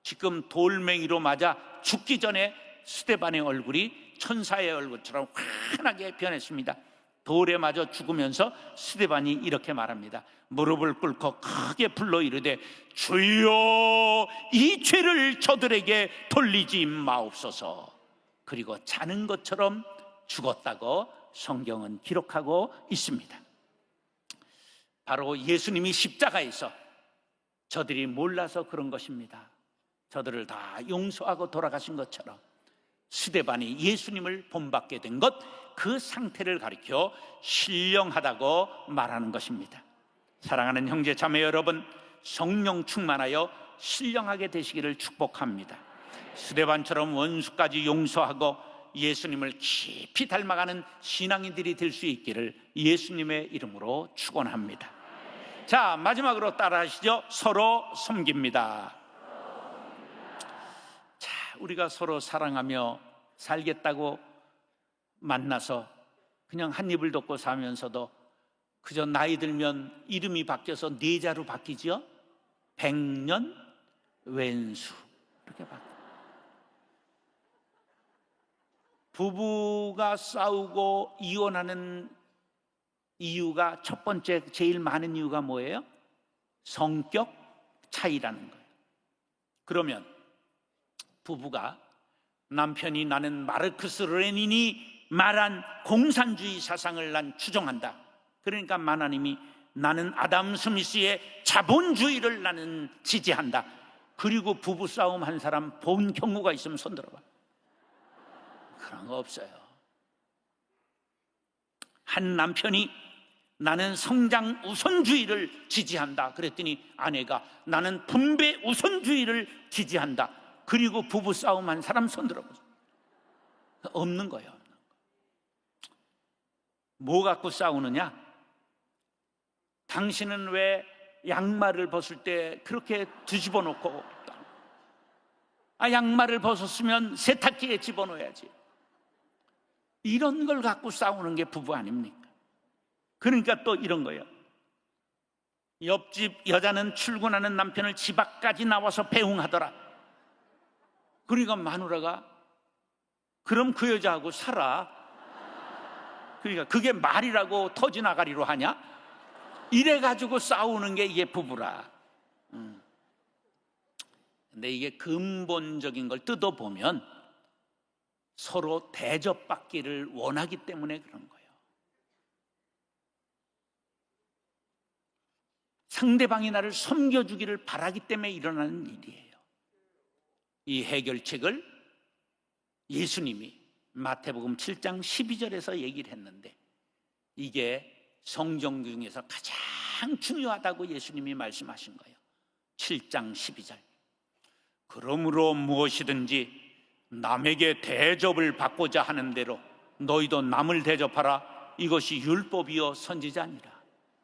지금 돌멩이로 맞아 죽기 전에 스데반의 얼굴이 천사의 얼굴처럼 환하게 변했습니다. 돌에 맞아 죽으면서 스데반이 이렇게 말합니다. 무릎을 꿇고 크게 불러 이르되 주여 이 죄를 저들에게 돌리지 마옵소서. 그리고 자는 것처럼 죽었다고 성경은 기록하고 있습니다. 바로 예수님이 십자가에서 저들이 몰라서 그런 것입니다. 저들을 다 용서하고 돌아가신 것처럼 스데반이 예수님을 본받게 된 것, 그 상태를 가리켜 신령하다고 말하는 것입니다. 사랑하는 형제 자매 여러분, 성령 충만하여 신령하게 되시기를 축복합니다. 스데반처럼 원수까지 용서하고 예수님을 깊이 닮아가는 신앙인들이 될 수 있기를 예수님의 이름으로 축원합니다. 자, 마지막으로 따라하시죠. 서로 섬깁니다. 자, 우리가 서로 사랑하며 살겠다고 만나서 그냥 한 입을 덮고 사면서도 그저 나이 들면 이름이 바뀌어서 네 자로 바뀌죠. 백년 왼수 이렇게 바뀌어요. 부부가 싸우고 이혼하는 이유가 첫 번째 제일 많은 이유가 뭐예요? 성격 차이라는 거예요. 그러면 부부가 남편이 나는 마르크스 레닌이 말한 공산주의 사상을 난 추종한다. 그러니까 하나님이 나는 아담 스미스의 자본주의를 나는 지지한다. 그리고 부부싸움 한 사람 본 경우가 있으면 손 들어봐. 그런 거 없어요. 한 남편이 나는 성장 우선주의를 지지한다. 그랬더니 아내가 나는 분배 우선주의를 지지한다. 그리고 부부싸움 한 사람 손 들어보세요. 없는 거예요. 뭐 갖고 싸우느냐? 당신은 왜 양말을 벗을 때 그렇게 뒤집어 놓고, 양말을 벗었으면 세탁기에 집어넣어야지. 이런 걸 갖고 싸우는 게 부부 아닙니까? 그러니까 또 이런 거예요. 옆집 여자는 출근하는 남편을 집 앞까지 나와서 배웅하더라. 그러니까 마누라가 그럼 그 여자하고 살아. 그러니까 그게 말이라고 터지나가리로 하냐? 이래가지고 싸우는 게 이게 부부라. 근데 이게 근본적인 걸 뜯어보면 서로 대접받기를 원하기 때문에 그런 거예요. 상대방이 나를 섬겨주기를 바라기 때문에 일어나는 일이에요. 이 해결책을 예수님이 마태복음 7장 12절에서 얘기를 했는데, 이게 성경 중에서 가장 중요하다고 예수님이 말씀하신 거예요. 7장 12절. 그러므로 무엇이든지 남에게 대접을 받고자 하는 대로 너희도 남을 대접하라. 이것이 율법이요 선지자니라.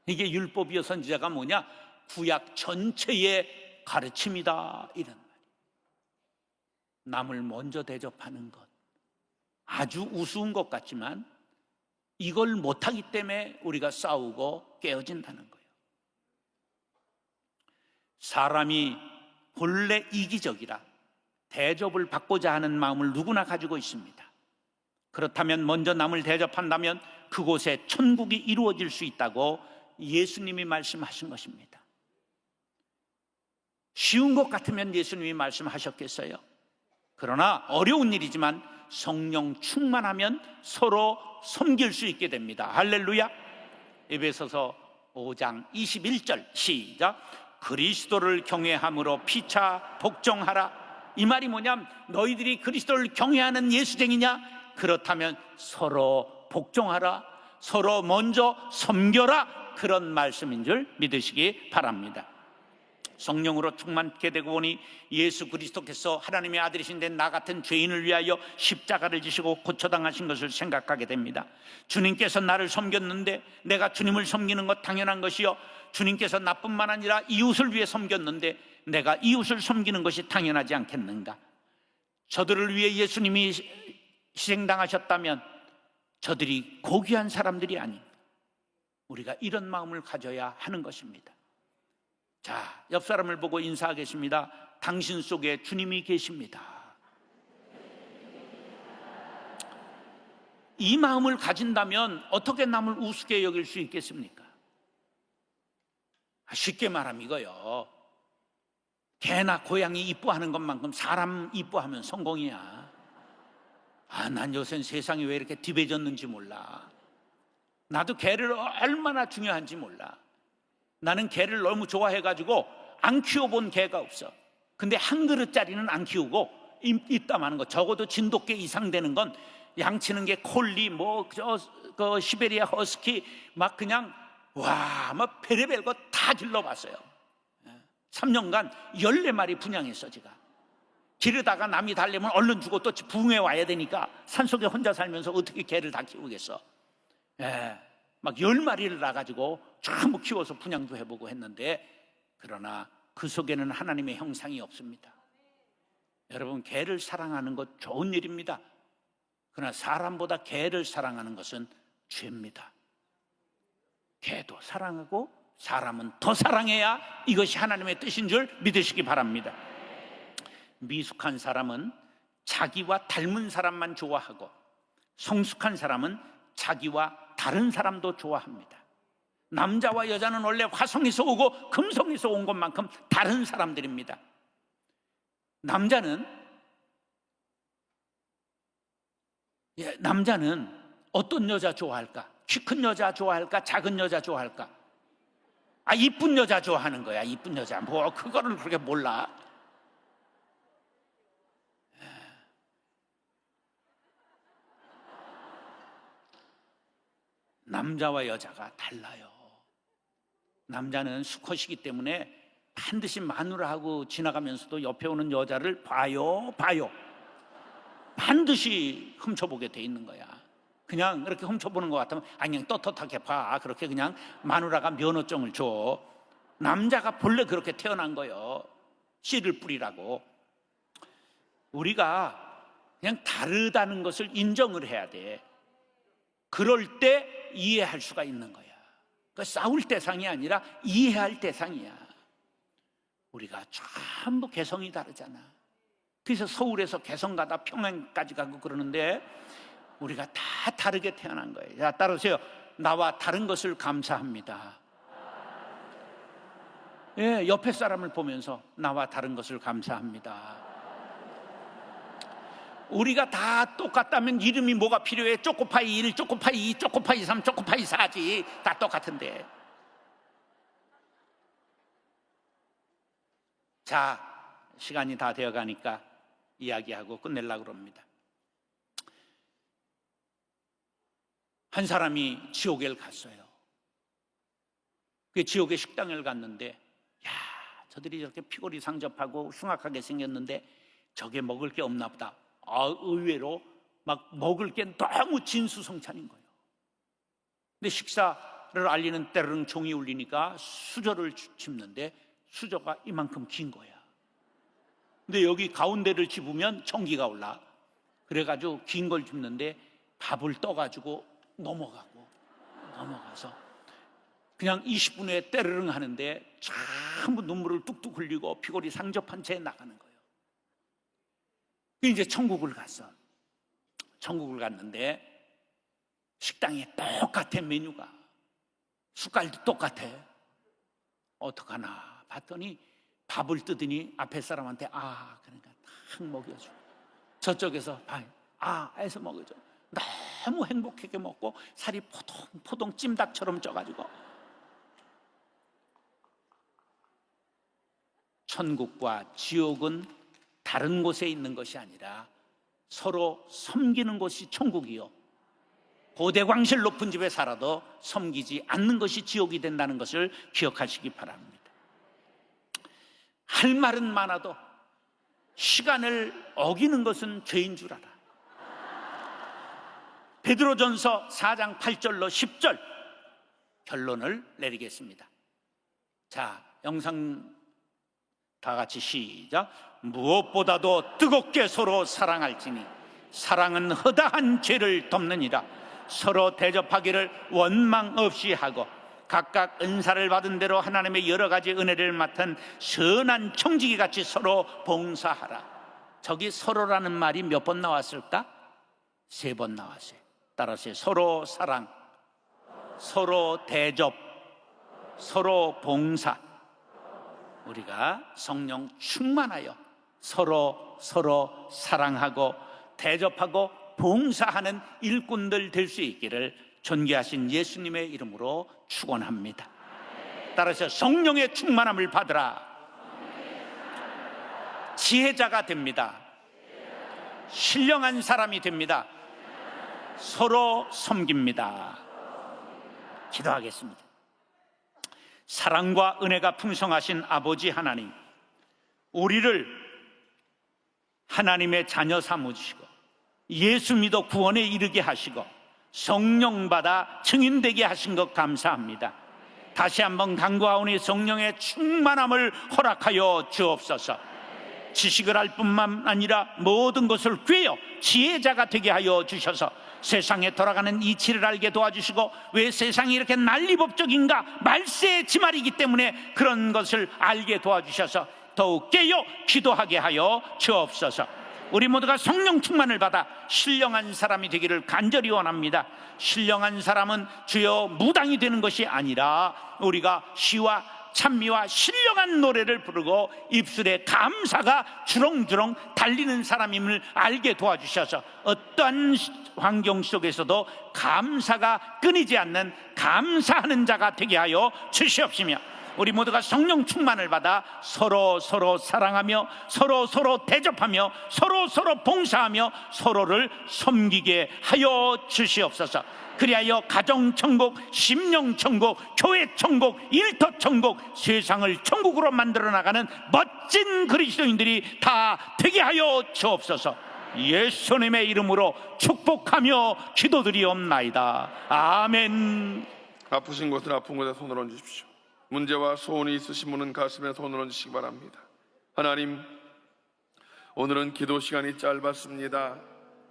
이게 율법이요 선지자가 뭐냐? 구약 전체의 가르침이다, 이런 말이에요. 남을 먼저 대접하는 것, 아주 우스운 것 같지만 이걸 못하기 때문에 우리가 싸우고 깨어진다는 거예요. 사람이 본래 이기적이라 대접을 받고자 하는 마음을 누구나 가지고 있습니다. 그렇다면 먼저 남을 대접한다면 그곳에 천국이 이루어질 수 있다고 예수님이 말씀하신 것입니다. 쉬운 것 같으면 예수님이 말씀하셨겠어요? 그러나 어려운 일이지만 성령 충만하면 서로 섬길 수 있게 됩니다. 할렐루야. 에베소서 5장 21절 시작. 그리스도를 경외함으로 피차 복종하라. 이 말이 뭐냐면 너희들이 그리스도를 경외하는 예수쟁이냐? 그렇다면 서로 복종하라, 서로 먼저 섬겨라, 그런 말씀인 줄 믿으시기 바랍니다. 성령으로 충만케 되고 보니 예수 그리스도께서 하나님의 아들이신데 나 같은 죄인을 위하여 십자가를 지시고 고초당하신 것을 생각하게 됩니다. 주님께서 나를 섬겼는데 내가 주님을 섬기는 것 당연한 것이요, 주님께서 나뿐만 아니라 이웃을 위해 섬겼는데 내가 이웃을 섬기는 것이 당연하지 않겠는가? 저들을 위해 예수님이 희생당하셨다면 저들이 고귀한 사람들이 아닌, 우리가 이런 마음을 가져야 하는 것입니다. 자, 옆 사람을 보고 인사하겠습니다. 당신 속에 주님이 계십니다. 이 마음을 가진다면 어떻게 남을 우습게 여길 수 있겠습니까? 쉽게 말하면 이거요, 개나 고양이 이뻐하는 것만큼 사람 이뻐하면 성공이야. 난 요새 세상이 왜 이렇게 뒤배졌는지 몰라. 나도 개를 얼마나 중요한지 몰라. 나는 개를 너무 좋아해가지고 안 키워본 개가 없어. 근데 한 그릇짜리는 안 키우고 입담 하는 거, 적어도 진돗개 이상 되는 건 양치는 게 콜리, 그 시베리아 허스키, 막 그냥 막 별의별 거 다 길러봤어요. 3년간 14마리 분양했어. 제가 기르다가 남이 달래면 얼른 주고 또 부흥해 와야 되니까 산속에 혼자 살면서 어떻게 개를 다 키우겠어. 막 10마리를 낳아가지고 전부 키워서 분양도 해보고 했는데, 그러나 그 속에는 하나님의 형상이 없습니다. 여러분, 개를 사랑하는 것 좋은 일입니다. 그러나 사람보다 개를 사랑하는 것은 죄입니다. 개도 사랑하고 사람은 더 사랑해야 이것이 하나님의 뜻인 줄 믿으시기 바랍니다. 미숙한 사람은 자기와 닮은 사람만 좋아하고 성숙한 사람은 자기와 다른 사람도 좋아합니다. 남자와 여자는 원래 화성에서 오고 금성에서 온 것만큼 다른 사람들입니다. 남자는 어떤 여자 좋아할까? 키 큰 여자 좋아할까? 작은 여자 좋아할까? 이쁜 여자 좋아하는 거야. 이쁜 여자. 그거를 그렇게 몰라. 남자와 여자가 달라요. 남자는 수컷이기 때문에 반드시 마누라하고 지나가면서도 옆에 오는 여자를 봐요. 반드시 훔쳐보게 돼 있는 거야. 그냥 그렇게 훔쳐보는 것 같으면 그냥 떳떳하게 봐. 그렇게 그냥 마누라가 면허증을 줘. 남자가 본래 그렇게 태어난 거예요. 씨를 뿌리라고. 우리가 그냥 다르다는 것을 인정을 해야 돼. 그럴 때 이해할 수가 있는 거야. 싸울 대상이 아니라 이해할 대상이야. 우리가 전부 개성이 다르잖아. 그래서 서울에서 개성 가다 평양까지 가고 그러는데 우리가 다 다르게 태어난 거예요. 자, 따르세요. 나와 다른 것을 감사합니다. 옆에 사람을 보면서 나와 다른 것을 감사합니다. 우리가 다 똑같다면 이름이 뭐가 필요해? 초코파이 1, 초코파이 2, 초코파이 3, 초코파이 4지. 다 똑같은데. 자, 시간이 다 되어가니까 이야기하고 끝내려고 그럽니다. 한 사람이 지옥에 갔어요. 그 지옥의 식당을 갔는데, 저들이 저렇게 피골이 상접하고 흉악하게 생겼는데 저게 먹을 게 없나 보다. 의외로 막 먹을 게 너무 진수성찬인 거예요. 근데 식사를 알리는 때르릉 종이 울리니까 수저를 집는데 수저가 이만큼 긴 거야. 근데 여기 가운데를 집으면 전기가 올라. 그래가지고 긴 걸 집는데 밥을 떠가지고 넘어가서 그냥 20분 후에 때르릉 하는데 전부 눈물을 뚝뚝 흘리고 피골이 상접한 채 나가는 거예요. 이제 천국을 갔는데 식당이 똑같아. 메뉴가 숟갈도 똑같아. 어떡하나 봤더니 밥을 뜨더니 앞에 사람한테 그러니까 탁 먹여줘. 저쪽에서 해서 먹여줘. 너무 행복하게 먹고 살이 포동포동 찜닭처럼 쪄가지고. 천국과 지옥은 다른 곳에 있는 것이 아니라 서로 섬기는 곳이 천국이요, 고대광실 높은 집에 살아도 섬기지 않는 것이 지옥이 된다는 것을 기억하시기 바랍니다. 할 말은 많아도 시간을 어기는 것은 죄인 줄 알아. 베드로전서 4장 8절로 10절 결론을 내리겠습니다. 자, 영상 다 같이 시작. 무엇보다도 뜨겁게 서로 사랑할지니 사랑은 허다한 죄를 덮느니라. 서로 대접하기를 원망 없이 하고 각각 은사를 받은 대로 하나님의 여러 가지 은혜를 맡은 선한 청지기 같이 서로 봉사하라. 저기 서로라는 말이 몇 번 나왔을까? 3번 나왔어요. 따라서 서로 사랑, 서로 대접, 서로 봉사. 우리가 성령 충만하여 서로 사랑하고 대접하고 봉사하는 일꾼들 될 수 있기를 존귀하신 예수님의 이름으로 축원합니다. 따라서 성령의 충만함을 받으라. 지혜자가 됩니다. 신령한 사람이 됩니다. 서로 섬깁니다. 기도하겠습니다. 사랑과 은혜가 풍성하신 아버지 하나님, 우리를 하나님의 자녀 삼으시고 예수 믿어 구원에 이르게 하시고 성령 받아 증인되게 하신 것 감사합니다. 다시 한번 간구하오니 성령의 충만함을 허락하여 주옵소서. 지식을 알 뿐만 아니라 모든 것을 꿰어 지혜자가 되게 하여 주셔서 세상에 돌아가는 이치를 알게 도와주시고, 왜 세상이 이렇게 난리법적인가? 말세의 지말이기 때문에 그런 것을 알게 도와주셔서 더욱 깨어 기도하게 하여 주옵소서. 우리 모두가 성령 충만을 받아 신령한 사람이 되기를 간절히 원합니다. 신령한 사람은 주여 무당이 되는 것이 아니라 우리가 시와 찬미와 신령한 노래를 부르고 입술에 감사가 주렁주렁 달리는 사람임을 알게 도와주셔서 어떠한 환경 속에서도 감사가 끊이지 않는 감사하는 자가 되게 하여 주시옵시며, 우리 모두가 성령 충만을 받아 서로 사랑하며 서로 대접하며 서로 봉사하며 서로를 섬기게 하여 주시옵소서. 그리하여 가정천국, 심령천국, 교회천국, 일터천국, 세상을 천국으로 만들어 나가는 멋진 그리스도인들이 다 되게 하여 주옵소서. 예수님의 이름으로 축복하며 기도드리옵나이다. 아멘. 아프신 곳은 아픈 곳에 손을 얹으십시오. 문제와 소원이 있으신 분은 가슴에 손을 얹으시기 바랍니다. 하나님, 오늘은 기도 시간이 짧았습니다.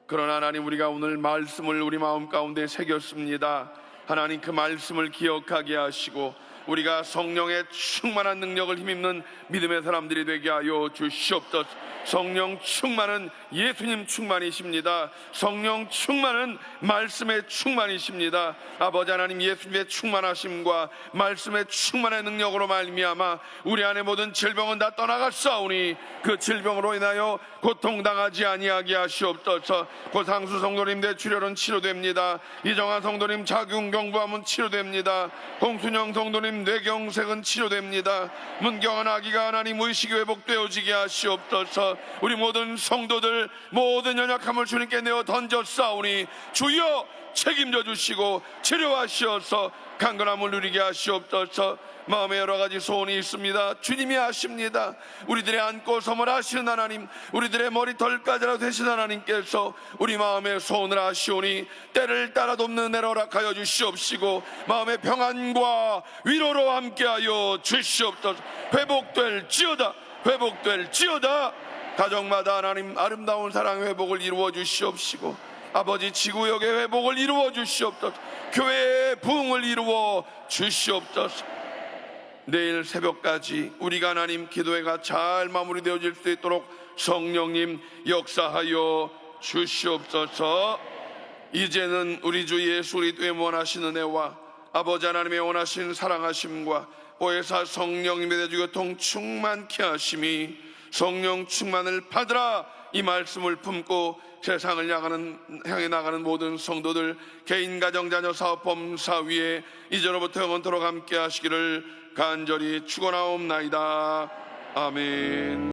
그러나 하나님, 우리가 오늘 말씀을 우리 마음 가운데 새겼습니다. 하나님, 그 말씀을 기억하게 하시고 우리가 성령의 충만한 능력을 힘입는 믿음의 사람들이 되게 하여 주시옵소서. 성령 충만은 예수님 충만이십니다. 성령 충만은 말씀의 충만이십니다. 아버지 하나님, 예수님의 충만하심과 말씀의 충만의 능력으로 말미암아 우리 안에 모든 질병은 다 떠나갔사오니 그 질병으로 인하여 고통당하지 아니하게 하시옵소서. 고상수 성도님 뇌출혈은 치료됩니다. 이정환 성도님 자궁경부암은 치료됩니다. 홍순영 성도님 뇌경색은 치료됩니다. 문경한 아기가 하나님 의식이 회복되어지게 하시옵소서. 우리 모든 성도들 모든 연약함을 주님께 내어 던졌사오니 주여 책임져 주시고 치료하시어서 강건함을 누리게 하시옵소서. 마음에 여러 가지 소원이 있습니다. 주님이 아십니다. 우리들의 안고 섬을 하시는 하나님, 우리들의 머리털까지라도 되신 하나님께서 우리 마음의 소원을 아시오니 때를 따라 돕는 은혜를 허락하여 주시옵시고 마음의 평안과 위로로 함께하여 주시옵소서. 회복될지어다, 회복될지어다. 가정마다 하나님 아름다운 사랑 회복을 이루어 주시옵시고 아버지 지구역의 회복을 이루어 주시옵소서. 교회의 부흥을 이루어 주시옵소서. 내일 새벽까지 우리가 하나님 기도회가 잘 마무리되어질 수 있도록 성령님 역사하여 주시옵소서. 이제는 우리 주 예수 그리스도의 원하신 은혜와 아버지 하나님의 원하신 사랑하심과 보혜사 성령님의 대주교통 충만케 하심이 성령 충만을 받으라 이 말씀을 품고 세상을 향해 나가는 모든 성도들 개인 가정 자녀 사업 범사 위에 이제로부터 영원토록 함께 하시기를 간절히 축원하옵나이다. 아멘.